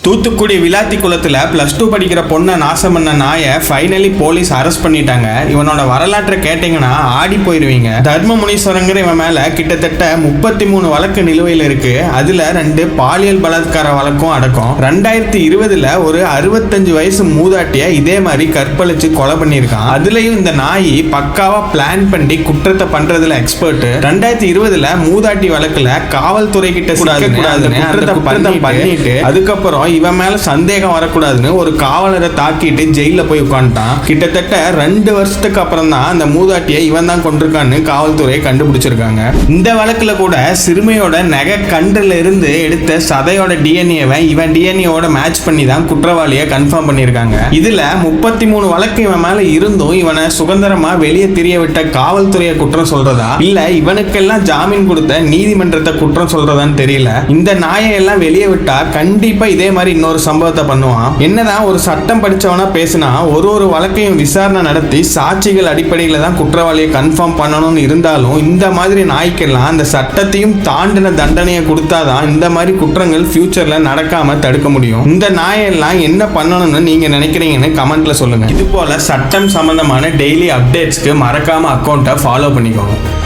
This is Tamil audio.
தூத்துக்குடி விளாத்திக்குளத்துல +2 படிக்கிற பொண்ணை நாசம் பண்ண நாயை ஃபைனலி போலீஸ் அரெஸ்ட் பண்ணிட்டாங்க. இவனோட வரலாற்றை கேட்டீங்கன்னா ஆடி போயிருவீங்க. தர்ம முனீஸ்வரங்கிற இவன் மேல கிட்டத்தட்ட 33 வழக்கு நிலுவையில் இருக்கு. அதுல 2 பாலியல் பலாத்கார வழக்கும் அடக்கம். 2020 ஒரு 65 வயசு மூதாட்டிய இதே மாதிரி கற்பழிச்சு கொலை பண்ணியிருக்கான். அதுலயும் இந்த நாய் பக்காவா பிளான் பண்ணி குற்றத்தை பண்றதுல எக்ஸ்பர்ட். 2020 மூதாட்டி வழக்குல காவல்துறை கிட்ட குற்றத்தை பண்ணிட்டு அதுக்கப்புறம் இவன் மேல சந்தேகம் வரக்கூடாதுன்னு ஒரு காவலரை தாக்கிட்டு ஜெயில போய் உட்காந்துட்டான். கிட்டத்தட்ட 2 வருஷத்துக்கு அப்புறம் தான் அந்த மூதாட்டியை இவன் தான் கொண்டிருக்கான்னு காவல்துறை கண்டுபிடிச்சிருக்காங்க. இந்த வழக்குல கூட சிறுமியோட நகை கன்றுல இருந்து எடுத்த சதையோட டிஎன்ஏவை இவன் டிஎன்ஏவோட மேட்ச் பண்ணி தான் குற்றவாளியை கன்ஃபார்ம் பண்ணியிருக்காங்க. இதுல 33 வழக்கு இவன் மேல இருந்தும் இவனை சுதந்திரமா வெளியே தெரிய விட்ட காவல்துறையை குற்றம் சொல்றதா இல்ல இவனுக்கெல்லாம் ஜாமீன் கொடுத்த நீதிமன்றத்தை குற்றம் சொல்றதான்னு தெரியல. இந்த நாயை எல்லாம் வெளியே விட்டா கண்டிப்பா இதே மாதிரி இன்னொரு சம்பவத்தை பண்ணுவான். என்னதான் ஒரு சட்டம் படிச்சவனா பேசினா ஒரு வழக்கையும் விசாரணை நடத்தி சாட்சிகள் அடிப்படையில் தான் குற்றவாளியை கன்ஃபார்ம் பண்ணணும்னு இருந்தாலும் இந்த மாதிரி நாய்க்கெல்லாம் அந்த சட்டத்தையும் தாண்டின தண்டனையை கொடுத்தாதான் இந்த மாதிரி குற்றங்கள் ஃபியூச்சர்ல நடக்காம தடுக்க முடியும். இந்த நாயெல்லாம் என்ன பண்ணணும்னு நீங்க நினைக்கிறீங்கன்னு கமெண்ட்ல சொல்லுங்க. இது போல சட்டம் சம்பந்தமான டெய்லி அப்டேட்ஸ்க்கு மறக்காம அக்கௌண்ட்டை ஃபாலோ பண்ணிக்கோங்க.